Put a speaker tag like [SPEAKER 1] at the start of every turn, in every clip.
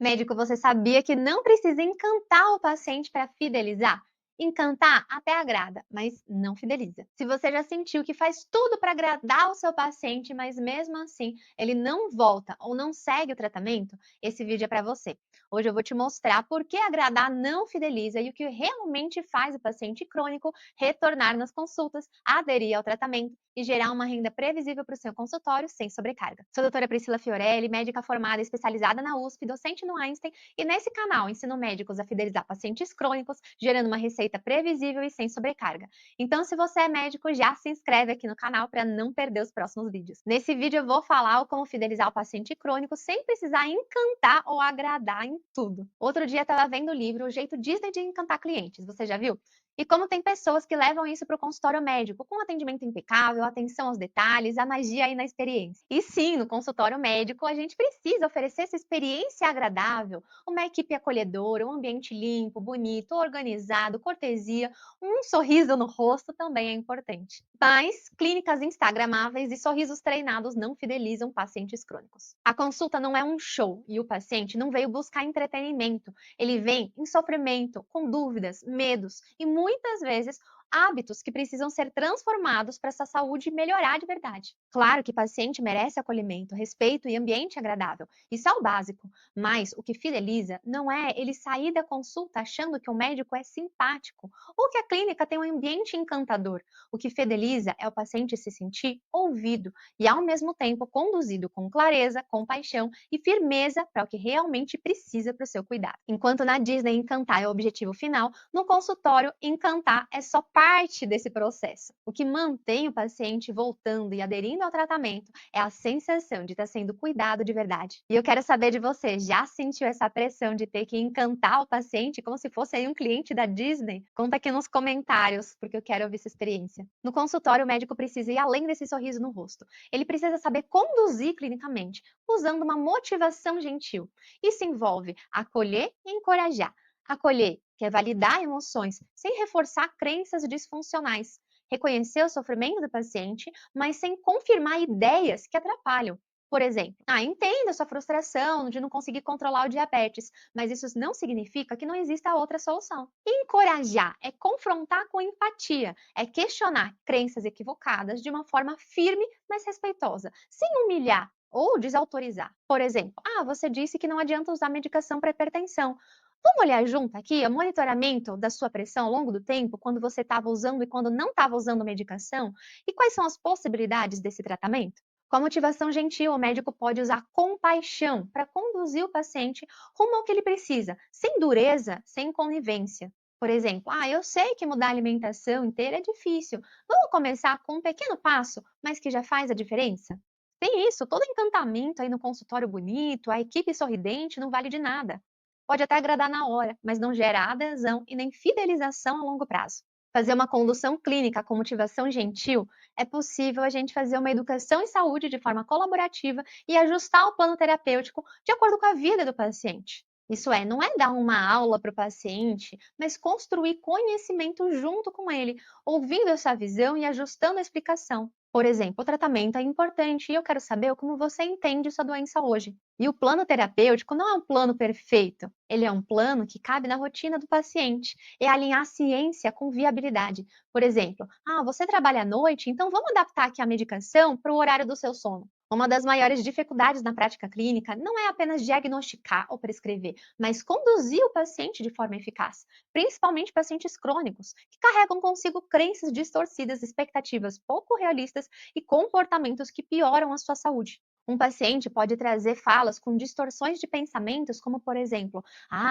[SPEAKER 1] Médico, você sabia que não precisa encantar o paciente para fidelizar? Encantar até agrada, mas não fideliza. Se você já sentiu que faz tudo para agradar o seu paciente, mas mesmo assim ele não volta ou não segue o tratamento, esse vídeo é para você. Hoje eu vou te mostrar por que agradar não fideliza e o que realmente faz o paciente crônico retornar nas consultas, aderir ao tratamento e gerar uma renda previsível para o seu consultório sem sobrecarga. Sou a doutora Priscila Fiorelli, médica formada e especializada na USP, docente no Einstein, e nesse canal ensino médicos a fidelizar pacientes crônicos, gerando uma receita previsível e sem sobrecarga. Então, se você é médico, já se inscreve aqui no canal para não perder os próximos vídeos. Nesse vídeo eu vou falar como fidelizar o paciente crônico sem precisar encantar ou agradar em tudo. Outro dia estava vendo o livro O Jeito Disney de Encantar Clientes, você já viu? E como tem pessoas que levam isso para o consultório médico, com atendimento impecável, atenção aos detalhes, a magia aí na experiência. E sim, no consultório médico, a gente precisa oferecer essa experiência agradável, uma equipe acolhedora, um ambiente limpo, bonito, organizado, cortesia, um sorriso no rosto também é importante. Mas clínicas instagramáveis e sorrisos treinados não fidelizam pacientes crônicos. A consulta não é um show e o paciente não veio buscar entretenimento. Ele vem em sofrimento, com dúvidas, medos e muitas vezes hábitos que precisam ser transformados para essa saúde melhorar de verdade. Claro que o paciente merece acolhimento, respeito e ambiente agradável. Isso é o básico. Mas o que fideliza não é ele sair da consulta achando que o médico é simpático ou que a clínica tem um ambiente encantador. O que fideliza é o paciente se sentir ouvido e, ao mesmo tempo, conduzido com clareza, compaixão e firmeza para o que realmente precisa para o seu cuidado. Enquanto na Disney encantar é o objetivo final, no consultório encantar é só parte desse processo. O que mantém o paciente voltando e aderindo ao tratamento é a sensação de estar sendo cuidado de verdade. E eu quero saber de você, já sentiu essa pressão de ter que encantar o paciente como se fosse aí um cliente da Disney? Conta aqui nos comentários, porque eu quero ouvir essa experiência. No consultório, o médico precisa ir além desse sorriso no rosto. Ele precisa saber conduzir clinicamente, usando uma motivação gentil. Isso envolve acolher e encorajar. Acolher, que é validar emoções, sem reforçar crenças disfuncionais. Reconhecer o sofrimento do paciente, mas sem confirmar ideias que atrapalham. Por exemplo, entendo a sua frustração de não conseguir controlar o diabetes, mas isso não significa que não exista outra solução. Encorajar é confrontar com empatia, é questionar crenças equivocadas de uma forma firme, mas respeitosa, sem humilhar ou desautorizar. Por exemplo, você disse que não adianta usar medicação para hipertensão. Vamos olhar junto aqui o monitoramento da sua pressão ao longo do tempo, quando você estava usando e quando não estava usando medicação? E quais são as possibilidades desse tratamento? Com a motivação gentil, o médico pode usar compaixão para conduzir o paciente rumo ao que ele precisa, sem dureza, sem conivência. Por exemplo, eu sei que mudar a alimentação inteira é difícil. Vamos começar com um pequeno passo, mas que já faz a diferença? Tem isso, todo encantamento aí no consultório bonito, a equipe sorridente não vale de nada. Pode até agradar na hora, mas não gera adesão e nem fidelização a longo prazo. Fazer uma condução clínica com motivação gentil é possível a gente fazer uma educação em saúde de forma colaborativa e ajustar o plano terapêutico de acordo com a vida do paciente. Isso é, não é dar uma aula para o paciente, mas construir conhecimento junto com ele, ouvindo essa visão e ajustando a explicação. Por exemplo, o tratamento é importante e eu quero saber como você entende sua doença hoje. E o plano terapêutico não é um plano perfeito, ele é um plano que cabe na rotina do paciente, é alinhar a ciência com viabilidade. Por exemplo, você trabalha à noite, então vamos adaptar aqui a medicação para o horário do seu sono. Uma das maiores dificuldades na prática clínica não é apenas diagnosticar ou prescrever, mas conduzir o paciente de forma eficaz, principalmente pacientes crônicos, que carregam consigo crenças distorcidas, expectativas pouco realistas e comportamentos que pioram a sua saúde. Um paciente pode trazer falas com distorções de pensamentos, como por exemplo,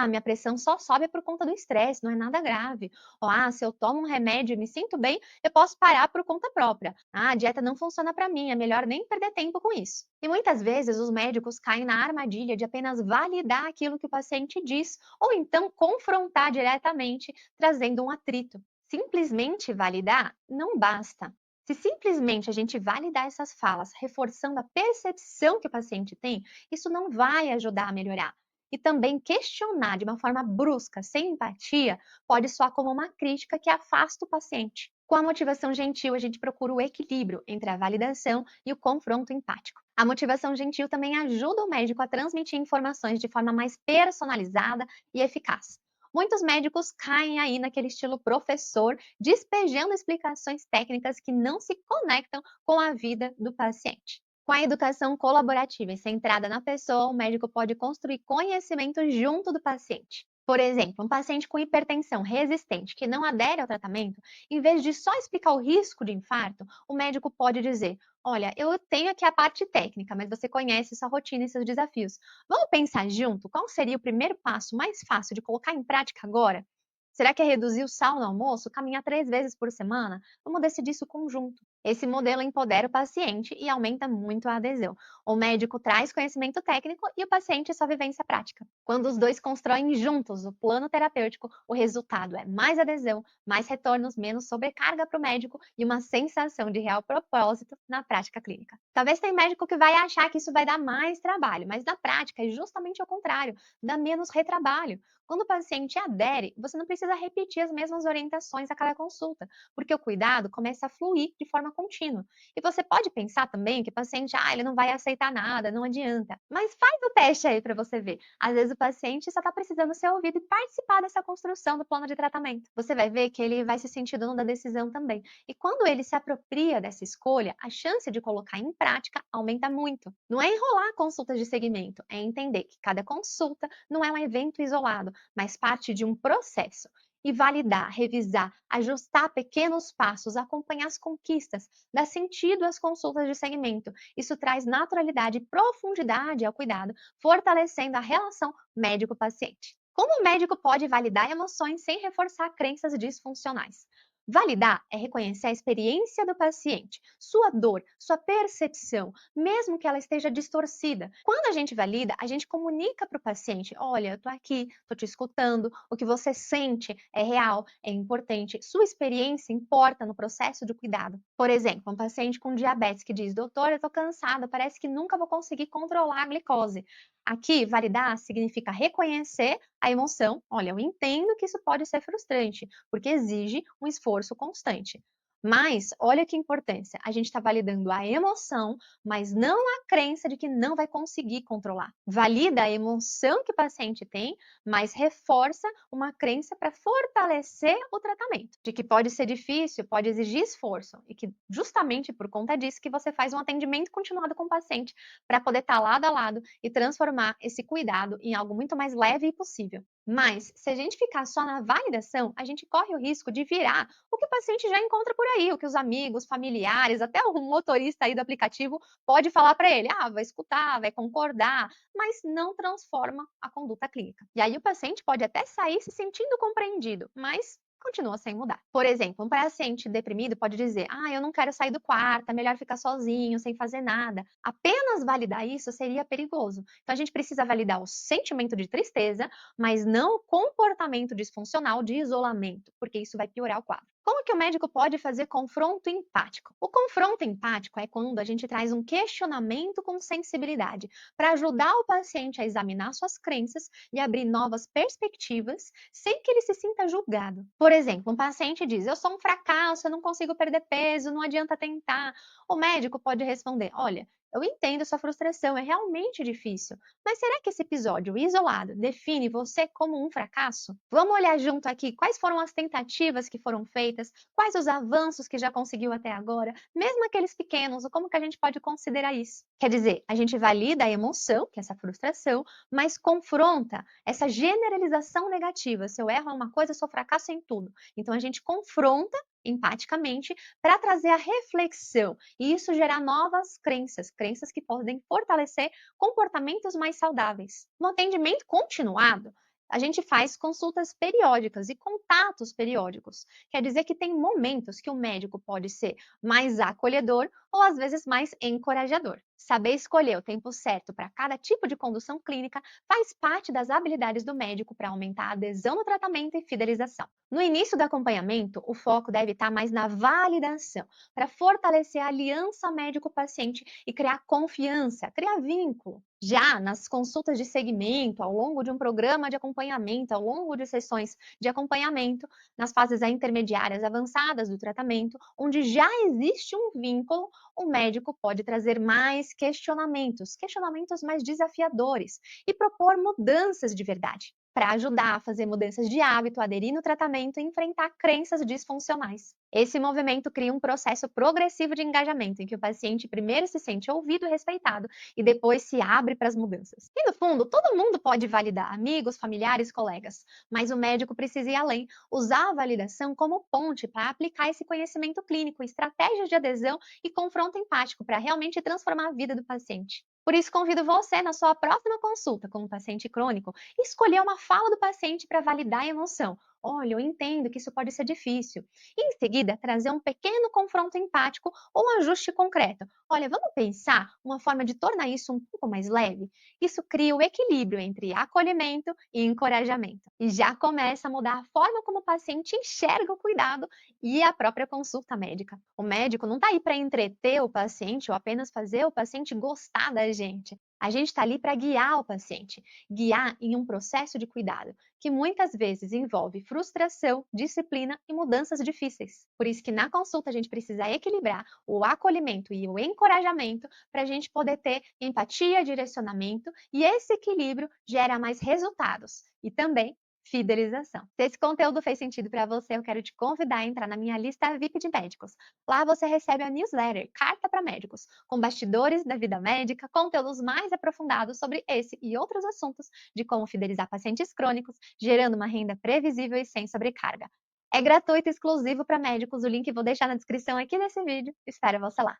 [SPEAKER 1] minha pressão só sobe por conta do estresse, não é nada grave. Ou, se eu tomo um remédio e me sinto bem, eu posso parar por conta própria. A dieta não funciona para mim, é melhor nem perder tempo com isso. E muitas vezes os médicos caem na armadilha de apenas validar aquilo que o paciente diz, ou então confrontar diretamente, trazendo um atrito. Simplesmente validar não basta. Se simplesmente a gente validar essas falas, reforçando a percepção que o paciente tem, isso não vai ajudar a melhorar. E também questionar de uma forma brusca, sem empatia, pode soar como uma crítica que afasta o paciente. Com a motivação gentil, a gente procura o equilíbrio entre a validação e o confronto empático. A motivação gentil também ajuda o médico a transmitir informações de forma mais personalizada e eficaz. Muitos médicos caem aí naquele estilo professor, despejando explicações técnicas que não se conectam com a vida do paciente. Com a educação colaborativa e centrada na pessoa, o médico pode construir conhecimento junto do paciente. Por exemplo, um paciente com hipertensão resistente que não adere ao tratamento, em vez de só explicar o risco de infarto, o médico pode dizer: Olha, eu tenho aqui a parte técnica, mas você conhece sua rotina e seus desafios. Vamos pensar junto qual seria o primeiro passo mais fácil de colocar em prática agora? Será que é reduzir o sal no almoço, caminhar 3 vezes por semana? Vamos decidir isso conjunto. Esse modelo empodera o paciente e aumenta muito a adesão. O médico traz conhecimento técnico e o paciente sua vivência prática. Quando os dois constroem juntos o plano terapêutico, o resultado é mais adesão, mais retornos, menos sobrecarga para o médico e uma sensação de real propósito na prática clínica. Talvez tenha médico que vai achar que isso vai dar mais trabalho, mas na prática é justamente o contrário, dá menos retrabalho. Quando o paciente adere, você não precisa repetir as mesmas orientações a cada consulta, porque o cuidado começa a fluir de forma contínua. E você pode pensar também que o paciente, ele não vai aceitar nada, não adianta. Mas faz o teste aí para você ver. Às vezes o paciente só está precisando ser ouvido e participar dessa construção do plano de tratamento. Você vai ver que ele vai se sentir dono da decisão também. E quando ele se apropria dessa escolha, a chance de colocar em prática aumenta muito. Não é enrolar consultas de segmento, é entender que cada consulta não é um evento isolado, mas parte de um processo. E validar, revisar, ajustar pequenos passos, acompanhar as conquistas, dar sentido às consultas de segmento. Isso traz naturalidade e profundidade ao cuidado, fortalecendo a relação médico-paciente. Como o médico pode validar emoções sem reforçar crenças disfuncionais? Validar é reconhecer a experiência do paciente, sua dor, sua percepção, mesmo que ela esteja distorcida. Quando a gente valida, a gente comunica para o paciente: olha, eu estou aqui, estou te escutando, o que você sente é real, é importante, sua experiência importa no processo de cuidado. Por exemplo, um paciente com diabetes que diz: doutor, eu estou cansada, parece que nunca vou conseguir controlar a glicose. Aqui, validar significa reconhecer a emoção. Olha, eu entendo que isso pode ser frustrante, porque exige um esforço constante. Mas olha que importância, a gente está validando a emoção, mas não a crença de que não vai conseguir controlar. Valida a emoção que o paciente tem, mas reforça uma crença para fortalecer o tratamento, de que pode ser difícil, pode exigir esforço, e que justamente por conta disso que você faz um atendimento continuado com o paciente, para poder estar lado a lado e transformar esse cuidado em algo muito mais leve e possível. Mas, se a gente ficar só na validação, a gente corre o risco de virar o que o paciente já encontra por aí, o que os amigos, familiares, até o motorista aí do aplicativo pode falar para ele. Vai escutar, vai concordar, mas não transforma a conduta clínica. E aí o paciente pode até sair se sentindo compreendido, mas continua sem mudar. Por exemplo, um paciente deprimido pode dizer: eu não quero sair do quarto, é melhor ficar sozinho, sem fazer nada. Apenas validar isso seria perigoso. Então a gente precisa validar o sentimento de tristeza, mas não o comportamento disfuncional de isolamento, porque isso vai piorar o quadro. Como que o médico pode fazer confronto empático? O confronto empático é quando a gente traz um questionamento com sensibilidade para ajudar o paciente a examinar suas crenças e abrir novas perspectivas sem que ele se sinta julgado. Por exemplo, um paciente diz: eu sou um fracasso, eu não consigo perder peso, não adianta tentar. O médico pode responder: olha, eu entendo sua frustração, é realmente difícil, mas será que esse episódio isolado define você como um fracasso? Vamos olhar junto aqui quais foram as tentativas que foram feitas, quais os avanços que já conseguiu até agora, mesmo aqueles pequenos, ou como que a gente pode considerar isso? Quer dizer, a gente valida a emoção, que é essa frustração, mas confronta essa generalização negativa. Se eu erro em uma coisa, eu sou fracasso em tudo. Então a gente confronta empaticamente para trazer a reflexão e isso gerar novas crenças, crenças que podem fortalecer comportamentos mais saudáveis. No atendimento continuado, a gente faz consultas periódicas e contatos periódicos. Quer dizer que tem momentos que o médico pode ser mais acolhedor ou às vezes mais encorajador. Saber escolher o tempo certo para cada tipo de condução clínica faz parte das habilidades do médico para aumentar a adesão no tratamento e fidelização. No início do acompanhamento, o foco deve estar mais na validação, para fortalecer a aliança médico-paciente e criar confiança, criar vínculo. Já nas consultas de segmento, ao longo de um programa de acompanhamento, ao longo de sessões de acompanhamento, nas fases intermediárias avançadas do tratamento, onde já existe um vínculo, o médico pode trazer mais questionamentos, questionamentos mais desafiadores e propor mudanças de verdade, para ajudar a fazer mudanças de hábito, aderir no tratamento e enfrentar crenças disfuncionais. Esse movimento cria um processo progressivo de engajamento, em que o paciente primeiro se sente ouvido e respeitado e depois se abre para as mudanças. E no fundo, todo mundo pode validar, amigos, familiares, colegas, mas o médico precisa ir além, usar a validação como ponte para aplicar esse conhecimento clínico, estratégias de adesão e confronto empático para realmente transformar a vida do paciente. Por isso, convido você, na sua próxima consulta com um paciente crônico, escolher uma fala do paciente para validar a emoção. Olha, eu entendo que isso pode ser difícil. E, em seguida, trazer um pequeno confronto empático ou um ajuste concreto. Olha, vamos pensar uma forma de tornar isso um pouco mais leve? Isso cria o equilíbrio entre acolhimento e encorajamento. E já começa a mudar a forma como o paciente enxerga o cuidado e a própria consulta médica. O médico não está aí para entreter o paciente ou apenas fazer o paciente gostar da gente. A gente está ali para guiar o paciente, guiar em um processo de cuidado, que muitas vezes envolve frustração, disciplina e mudanças difíceis. Por isso que na consulta a gente precisa equilibrar o acolhimento e o encorajamento para a gente poder ter empatia, direcionamento, e esse equilíbrio gera mais resultados e também fidelização. Se esse conteúdo fez sentido para você, eu quero te convidar a entrar na minha lista VIP de médicos. Lá você recebe a newsletter Carta para Médicos, com bastidores da vida médica, conteúdos mais aprofundados sobre esse e outros assuntos de como fidelizar pacientes crônicos, gerando uma renda previsível e sem sobrecarga. É gratuito e exclusivo para médicos. O link eu vou deixar na descrição aqui desse vídeo. Espero você lá.